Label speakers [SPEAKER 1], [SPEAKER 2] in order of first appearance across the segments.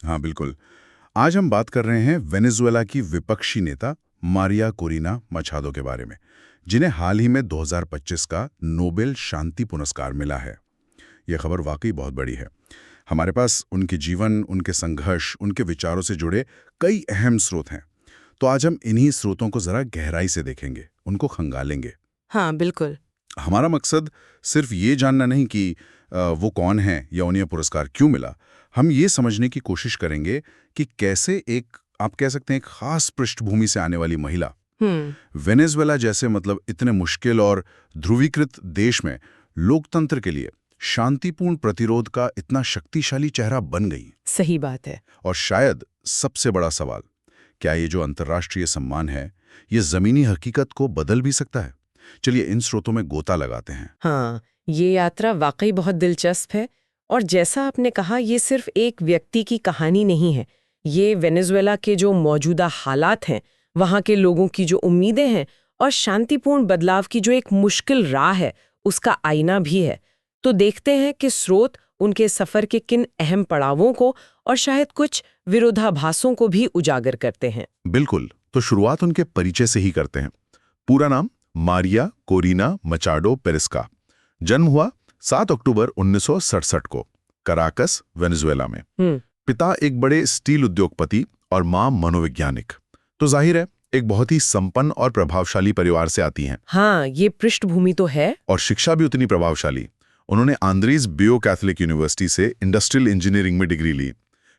[SPEAKER 1] हाँ बिल्कुल। आज हम बात कर रहे हैं वेनेजुएला की विपक्षी नेता मारिया कोरिना मछाडो के बारे में, जिन्हें हाल ही में 2025 का नोबेल शांति पुरस्कार मिला है। यह खबर वाकई बहुत बड़ी है। हमारे पास उनके जीवन, उनके संघर्ष, उनके विचारों से जुड़े कई अहम स्रोत हैं। तो आज हम इन्हीं स्रोतों को जरा गहराई से देखेंगे, उनको खंगालेंगे।
[SPEAKER 2] हाँ बिल्कुल।
[SPEAKER 1] हमारा मकसद सिर्फ ये जानना नहीं कि वो कौन है या उन्हें पुरस्कार क्यों मिला। हम ये समझने की कोशिश करेंगे कि कैसे एक, आप कह सकते हैं, एक खास पृष्ठभूमि से आने वाली महिला वेनेजुएला जैसे इतने मुश्किल और ध्रुवीकृत देश में लोकतंत्र के लिए शांतिपूर्ण प्रतिरोध का इतना शक्तिशाली चेहरा बन गई।
[SPEAKER 2] सही बात है।
[SPEAKER 1] और शायद सबसे बड़ा सवाल, क्या ये जो अंतर्राष्ट्रीय सम्मान है, ये जमीनी हकीकत को बदल भी सकता है? चलिए इन स्रोतों में गोता लगाते हैं।
[SPEAKER 2] हाँ, ये यात्रा वाकई बहुत दिलचस्प है। और जैसा आपने कहा, ये सिर्फ एक व्यक्ति की कहानी नहीं है। ये वेनेजुएला के जो मौजूदा हालात हैं, वहाँ के लोगों की जो उम्मीदें हैं और शांतिपूर्ण बदलाव की जो एक मुश्किल राह है, उसका आईना भी है। तो देखते हैं कि स्रोत उनके सफर के किन अहम पड़ावों को और शायद कुछ विरोधाभासों को भी उजागर करते हैं।
[SPEAKER 1] बिल्कुल, तो शुरुआत उनके परिचय से ही करते हैं। पूरा नाम मारिया कोरिना मचाडो पेरेस्का। जन्म हुआ 7 अक्टूबर 1967 को कराकस, वेनेजुएला में। पिता एक बड़े स्टील उद्योगपति और मां मनोवैज्ञानिक। तो जाहिर है एक बहुत ही संपन्न और प्रभावशाली परिवार से आती हैं।
[SPEAKER 2] हाँ, ये पृष्ठभूमि तो है।
[SPEAKER 1] और शिक्षा भी उतनी प्रभावशाली। उन्होंने आंद्रीज बियो कैथोलिक यूनिवर्सिटी से इंडस्ट्रियल इंजीनियरिंग में डिग्री ली,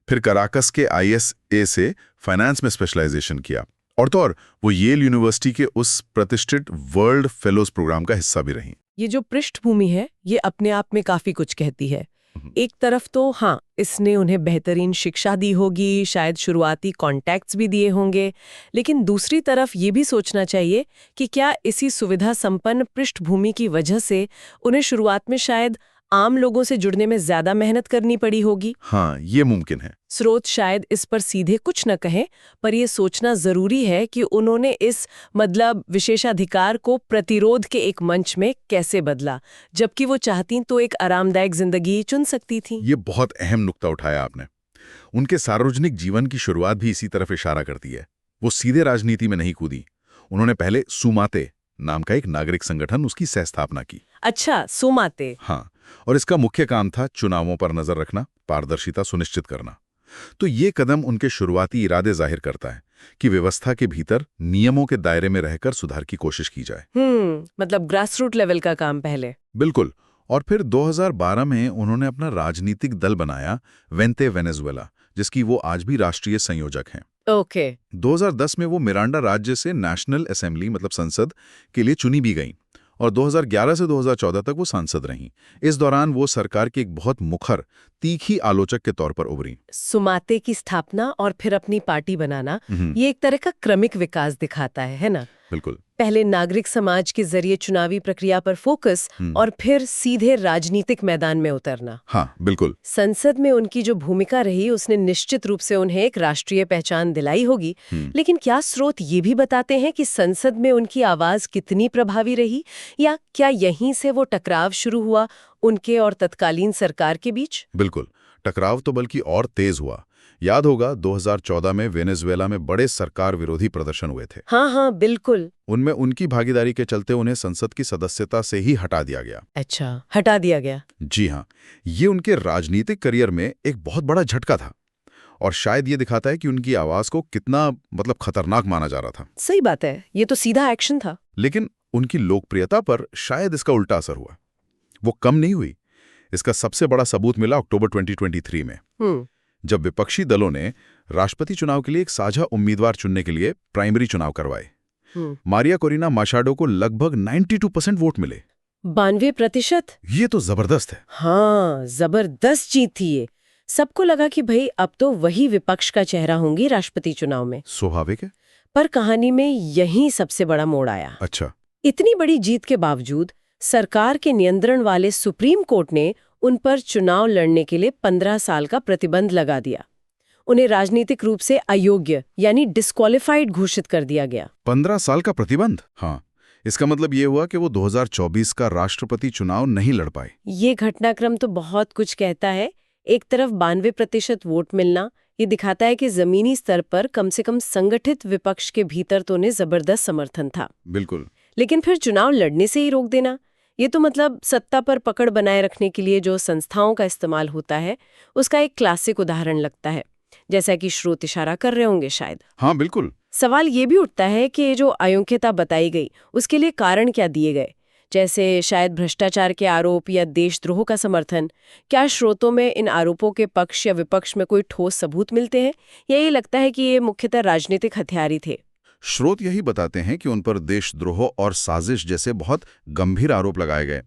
[SPEAKER 1] फिर कराकस के ISA से फाइनेंस में स्पेशलाइजेशन किया, और तो और वो येल यूनिवर्सिटी के उस प्रतिष्ठित वर्ल्ड फेलोज प्रोग्राम का हिस्सा भी रही।
[SPEAKER 2] ये जो पृष्ठभूमि है, ये अपने आप में काफी कुछ कहती है। एक तरफ तो हाँ, इसने उन्हें बेहतरीन शिक्षा दी होगी, शायद शुरुआती कॉन्टैक्ट्स भी दिए होंगे, लेकिन दूसरी तरफ ये भी सोचना चाहिए कि क्या इसी सुविधा संपन्न पृष्ठभूमि की वजह से उन्हें शुरुआत में शायद आम लोगों से जुड़ने में ज्यादा मेहनत करनी पड़ी होगी।
[SPEAKER 1] हाँ, ये मुमकिन है।
[SPEAKER 2] स्रोत शायद इस पर सीधे कुछ न कहें, पर यह सोचना जरूरी है कि उन्होंने इस विशेषाधिकार को प्रतिरोध के एक मंच में कैसे बदला, जबकि वो चाहती तो एक आरामदायक जिंदगी चुन सकती थी।
[SPEAKER 1] ये बहुत अहम नुक्ता उठाया आपने। उनके सार्वजनिक जीवन की शुरुआत भी इसी तरफ इशारा करती है। वो सीधे राजनीति में नहीं कूदी। उन्होंने पहले सुमाते नाम का एक नागरिक संगठन, उसकी सह स्थापना की।
[SPEAKER 2] अच्छा, सुमाते।
[SPEAKER 1] हाँ, और इसका मुख्य काम था चुनावों पर नजर रखना, पारदर्शिता सुनिश्चित करना। तो ये कदम उनके शुरुआती इरादे जाहिर करता है कि व्यवस्था के भीतर नियमों के दायरे में रहकर सुधार की कोशिश की जाए।
[SPEAKER 2] मतलब ग्रासरूट लेवल का काम पहले।
[SPEAKER 1] बिल्कुल। और फिर 2012 में उन्होंने अपना राजनीतिक दल बनाया, वेंते वेनेजुएला, जिसकी वो आज भी राष्ट्रीय संयोजक हैं।
[SPEAKER 2] ओके।
[SPEAKER 1] 2010 में वो मिरांडा राज्य से नेशनल असेंबली संसद के लिए चुनी भी गईं, और 2011 से 2014 तक वो सांसद रहीं। इस दौरान वो सरकार की एक बहुत मुखर, तीखी आलोचक के तौर पर उभरी।
[SPEAKER 2] सुमाते की स्थापना और फिर अपनी पार्टी बनाना, ये एक तरह का क्रमिक विकास दिखाता है ना?
[SPEAKER 1] बिल्कुल।
[SPEAKER 2] पहले नागरिक समाज के जरिए चुनावी प्रक्रिया पर फोकस और फिर सीधे राजनीतिक मैदान में उतरना।
[SPEAKER 1] हाँ बिल्कुल।
[SPEAKER 2] संसद में उनकी जो भूमिका रही, उसने निश्चित रूप से उन्हें एक राष्ट्रीय पहचान दिलाई होगी। लेकिन क्या स्रोत ये भी बताते हैं कि संसद में उनकी आवाज कितनी प्रभावी रही, या क्या यहीं से वो टकराव शुरू हुआ उनके और तत्कालीन सरकार के बीच?
[SPEAKER 1] बिल्कुल, टकराव तो बल्कि और तेज हुआ। याद होगा 2014 में वेनेजुएला में बड़े सरकार विरोधी प्रदर्शन हुए थे।
[SPEAKER 2] हाँ बिल्कुल।
[SPEAKER 1] उनमें उनकी भागीदारी के चलते उन्हें संसद की सदस्यता से ही हटा दिया गया।
[SPEAKER 2] अच्छा, हटा दिया गया।
[SPEAKER 1] जी हाँ, ये उनके राजनीतिक करियर में एक बहुत बड़ा झटका था, और शायद ये दिखाता है कि उनकी आवाज को कितना खतरनाक माना जा रहा था।
[SPEAKER 2] सही बात है, ये तो सीधा एक्शन था।
[SPEAKER 1] लेकिन उनकी लोकप्रियता पर शायद इसका उल्टा असर हुआ। वो कम नहीं हुई। इसका सबसे बड़ा सबूत मिला अक्टूबर 2023 में, जब विपक्षी दलों ने राष्ट्रपति चुनाव के लिए एक साझा उम्मीदवार चुनने के लिए प्राइमरी चुनाव करवाए। मारिया कोरिना मछाडो को लगभग 92% वोट मिले।
[SPEAKER 2] 92%?
[SPEAKER 1] ये तो जबरदस्त है।
[SPEAKER 2] हाँ, जबरदस्त जीत थी ये। सबको लगा कि भाई अब तो वही विपक्ष का चेहरा होंगी राष्ट्रपति चुनाव में।
[SPEAKER 1] स्वाभाविक है।
[SPEAKER 2] पर कहानी में यही सबसे बड़ा मोड़ आया।
[SPEAKER 1] अच्छा।
[SPEAKER 2] इतनी बड़ी जीत के बावजूद सरकार के नियंत्रण वाले सुप्रीम कोर्ट ने उन पर चुनाव लड़ने के लिए 15 साल का प्रतिबंध लगा दिया। उन्हें राजनीतिक रूप से अयोग्य यानी डिस्क्वालिफाइड घोषित कर दिया गया।
[SPEAKER 1] 15 साल का प्रतिबंध? हाँ, इसका मतलब ये हुआ कि वो 2024 का राष्ट्रपति चुनाव नहीं लड़ पाए।
[SPEAKER 2] ये घटनाक्रम तो बहुत कुछ कहता है। एक तरफ 92% वोट मिलना, ये दिखाता है कि जमीनी स्तर पर कम से कम संगठित विपक्ष के भीतर तो उन्हें जबरदस्त समर्थन था।
[SPEAKER 1] बिल्कुल।
[SPEAKER 2] लेकिन फिर चुनाव लड़ने से ही रोक देना, ये तो मतलब सत्ता पर पकड़ बनाए रखने के लिए जो संस्थाओं का इस्तेमाल होता है उसका एक क्लासिक उदाहरण लगता है, जैसा कि स्रोत इशारा कर रहे होंगे शायद।
[SPEAKER 1] हाँ बिल्कुल।
[SPEAKER 2] सवाल ये भी उठता है कि ये जो अयोग्यता बताई गई उसके लिए कारण क्या दिए गए, जैसे शायद भ्रष्टाचार के आरोप या देशद्रोह का समर्थन। क्या स्रोतों में इन आरोपों के पक्ष या विपक्ष में कोई ठोस सबूत मिलते हैं, या ये लगता है कि ये मुख्यतः राजनीतिक हथियार ही थे?
[SPEAKER 1] स्रोत यही बताते हैं कि उन पर देशद्रोह और साजिश जैसे बहुत गंभीर आरोप लगाए गए,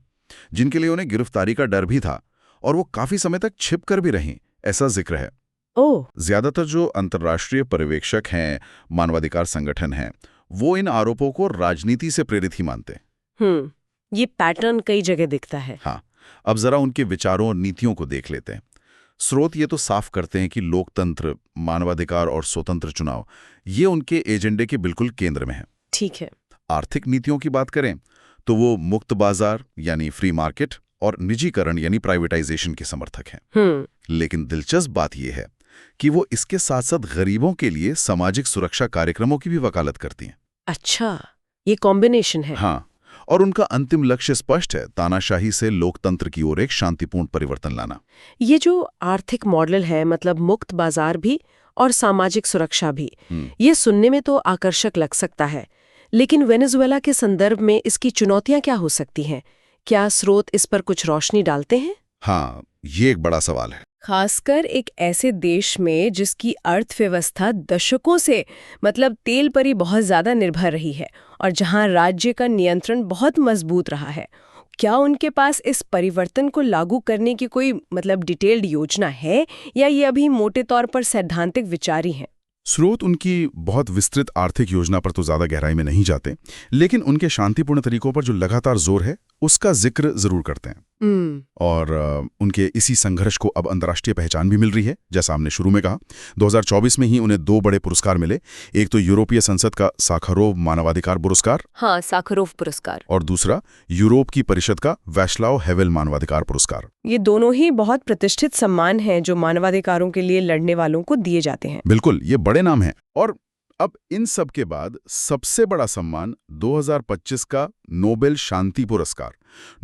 [SPEAKER 1] जिनके लिए उन्हें गिरफ्तारी का डर भी था, और वो काफी समय तक छिप कर भी रहीं, ऐसा जिक्र है।
[SPEAKER 2] ओह।
[SPEAKER 1] ज्यादातर जो अंतर्राष्ट्रीय पर्यवेक्षक हैं, मानवाधिकार संगठन हैं, वो इन आरोपों को राजनीति से प्रेरित ही मानते हैं।
[SPEAKER 2] ये पैटर्न कई जगह दिखता है।
[SPEAKER 1] हाँ, अब जरा उनके विचारों और नीतियों को देख लेते हैं। स्रोत ये तो साफ करते हैं कि लोकतंत्र, मानवाधिकार और स्वतंत्र चुनाव ये उनके एजेंडे के बिल्कुल केंद्र में है।
[SPEAKER 2] ठीक है।
[SPEAKER 1] आर्थिक नीतियों की बात करें तो वो मुक्त बाजार यानी फ्री मार्केट और निजीकरण यानी प्राइवेटाइजेशन के समर्थक हैं। लेकिन दिलचस्प बात यह है कि वो इसके साथ साथ गरीबों के लिए सामाजिक सुरक्षा कार्यक्रमों की भी वकालत करती हैं।
[SPEAKER 2] अच्छा, ये कॉम्बिनेशन है।
[SPEAKER 1] हाँ, और उनका अंतिम लक्ष्य स्पष्ट है, तानाशाही से लोकतंत्र की ओर एक शांतिपूर्ण परिवर्तन लाना।
[SPEAKER 2] ये जो आर्थिक मॉडल है, मतलब मुक्त बाजार भी और सामाजिक सुरक्षा भी, ये सुनने में तो आकर्षक लग सकता है, लेकिन वेनेजुएला के संदर्भ में इसकी चुनौतियां क्या हो सकती हैं? क्या स्रोत इस पर कुछ रोशनी डालते हैं?
[SPEAKER 1] हाँ, ये एक बड़ा सवाल है,
[SPEAKER 2] खासकर एक ऐसे देश में जिसकी अर्थव्यवस्था दशकों से मतलब तेल पर ही बहुत ज्यादा निर्भर रही है और जहां राज्य का नियंत्रण बहुत मजबूत रहा है। क्या उनके पास इस परिवर्तन को लागू करने की कोई मतलब डिटेल्ड योजना है, या ये अभी मोटे तौर पर सैद्धांतिक विचार ही हैं?
[SPEAKER 1] स्रोत उनकी बहुत विस्तृत आर्थिक योजना पर तो ज्यादा गहराई में नहीं जाते, लेकिन उनके शांतिपूर्ण तरीकों पर जो लगातार जोर है उसका जिक्र जरूर करते हैं। और उनके इसी संघर्ष को अब अंतर्राष्ट्रीय पहचान भी मिल रही है। जैसा हमने शुरू में कहा, 2024 में ही उन्हें 2 बड़े पुरस्कार मिले। एक तो यूरोपीय संसद का साखारोव मानवाधिकार पुरस्कार,
[SPEAKER 2] हाँ, साखारोव पुरस्कार,
[SPEAKER 1] और दूसरा यूरोप की परिषद का वैस्लाव हेवेल मानवाधिकार पुरस्कार।
[SPEAKER 2] ये दोनों ही बहुत प्रतिष्ठित सम्मान हैं जो मानवाधिकारों के लिए लड़ने वालों को दिए जाते हैं।
[SPEAKER 1] बिल्कुल, ये बड़े नाम हैं। और अब इन सब के बाद सबसे बड़ा सम्मान 2025 का नोबेल शांति पुरस्कार।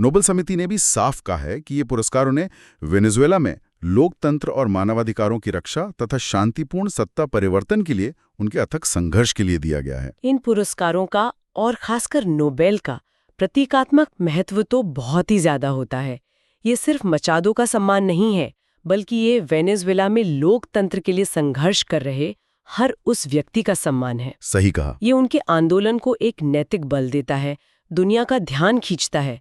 [SPEAKER 1] नोबेल समिति ने भी साफ कहा है कि ये पुरस्कार उन्हें वेनेजुएला में लोकतंत्र और मानवाधिकारों की रक्षा तथा शांतिपूर्ण सत्ता परिवर्तन के लिए उनके अथक संघर्ष के लिए दिया गया है।
[SPEAKER 2] इन पुरस्कारों का और खासकर नोबेल का प्रतीकात्मक महत्व तो बहुत ही ज्यादा होता है। ये सिर्फ मचाडो का सम्मान नहीं है, बल्कि ये वेनेजुएला में लोकतंत्र के लिए संघर्ष कर रहे हर उस व्यक्ति का सम्मान है।
[SPEAKER 1] सही कहा।
[SPEAKER 2] ये उनके आंदोलन को एक नैतिक बल देता है, दुनिया का ध्यान खींचता है।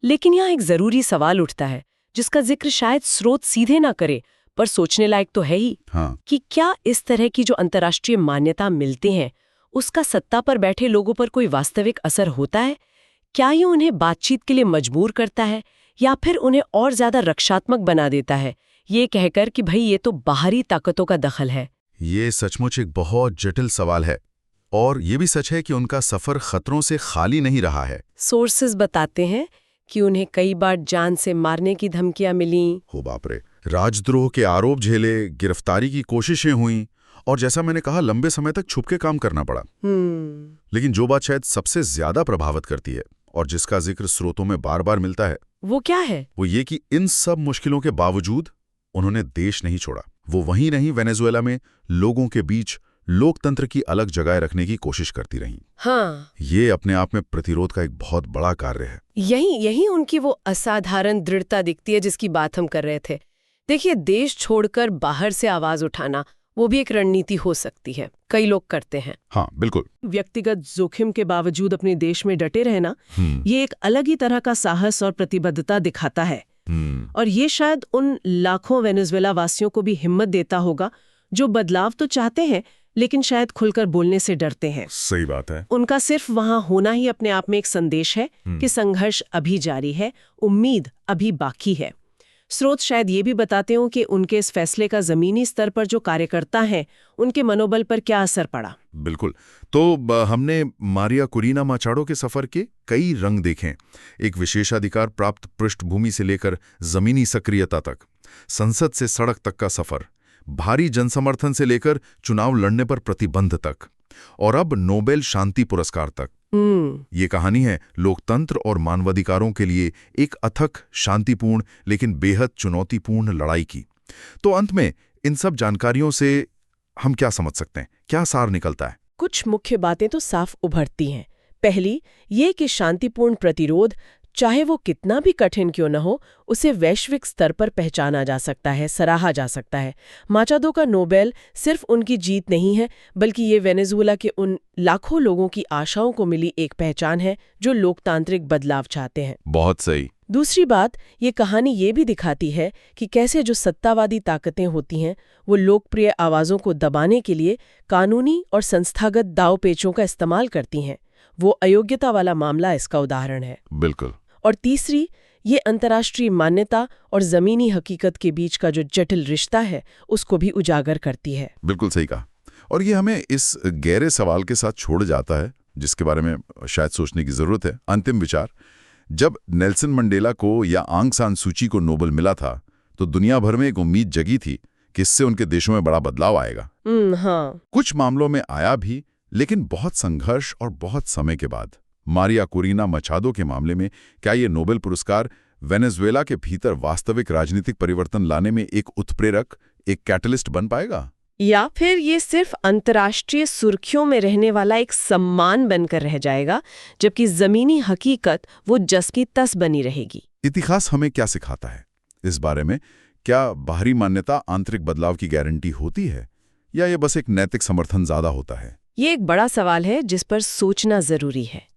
[SPEAKER 2] लेकिन यहाँ एक जरूरी सवाल उठता है जिसका जिक्र शायद स्रोत सीधे ना करे, पर सोचने लायक तो है ही।
[SPEAKER 1] हाँ।
[SPEAKER 2] कि क्या इस तरह की जो अंतर्राष्ट्रीय मान्यता मिलते हैं उसका सत्ता पर बैठे लोगों पर कोई वास्तविक असर होता है? क्या ये उन्हें बातचीत के लिए मजबूर करता है, या फिर उन्हें और ज्यादा रक्षात्मक बना देता है, ये कहकर कि भाई ये तो बाहरी ताकतों का दखल है?
[SPEAKER 1] ये सचमुच एक बहुत जटिल सवाल है, और ये भी सच है कि उनका सफर खतरों से खाली नहीं रहा है।
[SPEAKER 2] सोर्सेज बताते हैं कि उन्हें कई बार जान से मारने की धमकियां मिली।
[SPEAKER 1] हो बाप रे, राजद्रोह के आरोप झेले, गिरफ्तारी की कोशिशें हुई, और जैसा मैंने कहा, लंबे समय तक छुप के काम करना पड़ा। लेकिन जो बात शायद सबसे ज्यादा प्रभावित करती है और जिसका जिक्र स्रोतों में बार बार मिलता है,
[SPEAKER 2] वो क्या है?
[SPEAKER 1] वो ये कि इन सब मुश्किलों के बावजूद उन्होंने देश नहीं छोड़ा। वो वहीं रहीं, वेनेजुएला में लोगों के बीच लोकतंत्र की अलग जगह रखने की कोशिश करती रहीं।
[SPEAKER 2] हाँ,
[SPEAKER 1] ये अपने आप में प्रतिरोध का एक बहुत बड़ा कार्य है।
[SPEAKER 2] यही उनकी वो असाधारण दृढ़ता दिखती है जिसकी बात हम कर रहे थे। देखिए, देश छोड़कर बाहर से आवाज उठाना वो भी एक रणनीति हो सकती है, कई लोग करते हैं।
[SPEAKER 1] हाँ बिल्कुल।
[SPEAKER 2] व्यक्तिगत जोखिम के बावजूद अपने देश में डटे रहना, ये एक अलग ही तरह का साहस और प्रतिबद्धता दिखाता है। और ये शायद उन लाखों वेनेजुएला वासियों को भी हिम्मत देता होगा जो बदलाव तो चाहते हैं लेकिन शायद खुलकर बोलने से डरते हैं।
[SPEAKER 1] सही बात है।
[SPEAKER 2] उनका सिर्फ वहां होना ही अपने आप में एक संदेश है कि संघर्ष अभी जारी है, उम्मीद अभी बाकी है। स्रोत शायद ये भी बताते हो कि उनके इस फैसले का जमीनी स्तर पर जो कार्यकर्ता हैं उनके मनोबल पर क्या असर पड़ा।
[SPEAKER 1] बिल्कुल। तो हमने मारिया कुरीना मचाडो के सफर के कई रंग देखे। एक विशेषाधिकार प्राप्त पृष्ठभूमि से लेकर जमीनी सक्रियता तक, संसद से सड़क तक का सफर, भारी जनसमर्थन से लेकर चुनाव लड़ने पर प्रतिबंध तक, और अब नोबेल शांति पुरस्कार तक। ये कहानी है लोकतंत्र और मानवाधिकारों के लिए एक अथक, शांतिपूर्ण लेकिन बेहद चुनौतीपूर्ण लड़ाई की। तो अंत में इन सब जानकारियों से हम क्या समझ सकते हैं, क्या सार निकलता है?
[SPEAKER 3] कुछ मुख्य बातें तो साफ उभरती हैं। पहली, ये कि शांतिपूर्ण प्रतिरोध, चाहे वो कितना भी कठिन क्यों न हो, उसे वैश्विक स्तर पर पहचाना जा सकता है, सराहा जा सकता है। माचादो का नोबेल सिर्फ उनकी जीत नहीं है, बल्कि ये वेनेजुएला के उन लाखों लोगों की आशाओं को मिली एक पहचान है जो लोकतांत्रिक बदलाव चाहते हैं।
[SPEAKER 1] बहुत सही।
[SPEAKER 3] दूसरी बात, ये कहानी ये भी दिखाती है कि कैसे जो सत्तावादी ताकतें होती हैं वो लोकप्रिय आवाज़ों को दबाने के लिए कानूनी और संस्थागत दांव-पेचों का इस्तेमाल करती हैं। वो अयोग्यता वाला मामला इसका उदाहरण है।
[SPEAKER 1] बिल्कुल।
[SPEAKER 3] और तीसरी, ये अंतर्राष्ट्रीय मान्यता और ज़मीनी हकीकत के बीच का जो जटिल रिश्ता है उसको भी उजागर करती है।
[SPEAKER 1] बिल्कुल सही कहा। और ये हमें इस गहरे सवाल के साथ छोड़ जाता है जिसके बारे में शायद सोचने की ज़रूरत है। अंतिम विचार, जब नेल्सन मंडेला को या आंग सान सूची को नोबेल मिला था तो दुनिया भर में एक उम्मीद जगी थी कि इससे उनके देशों में बड़ा बदलाव आएगा।
[SPEAKER 3] हाँ।
[SPEAKER 1] कुछ मामलों में आया भी, लेकिन बहुत संघर्ष और बहुत समय के बाद। मारिया कोरिना मचादो के मामले में क्या ये नोबेल पुरस्कार वेनेजुएला के भीतर वास्तविक राजनीतिक परिवर्तन लाने में एक उत्प्रेरक, एक कैटलिस्ट बन पाएगा,
[SPEAKER 2] या फिर ये सिर्फ अंतर्राष्ट्रीय सुर्खियों में रहने वाला एक सम्मान बनकर रह जाएगा, जबकि जमीनी हकीकत वो जस की तस बनी रहेगी?
[SPEAKER 1] इतिहास हमें क्या सिखाता है इस बारे में? क्या बाहरी मान्यता आंतरिक बदलाव की गारंटी होती है, या ये बस एक नैतिक समर्थन ज्यादा होता है?
[SPEAKER 2] ये एक बड़ा सवाल है जिस पर सोचना जरूरी है।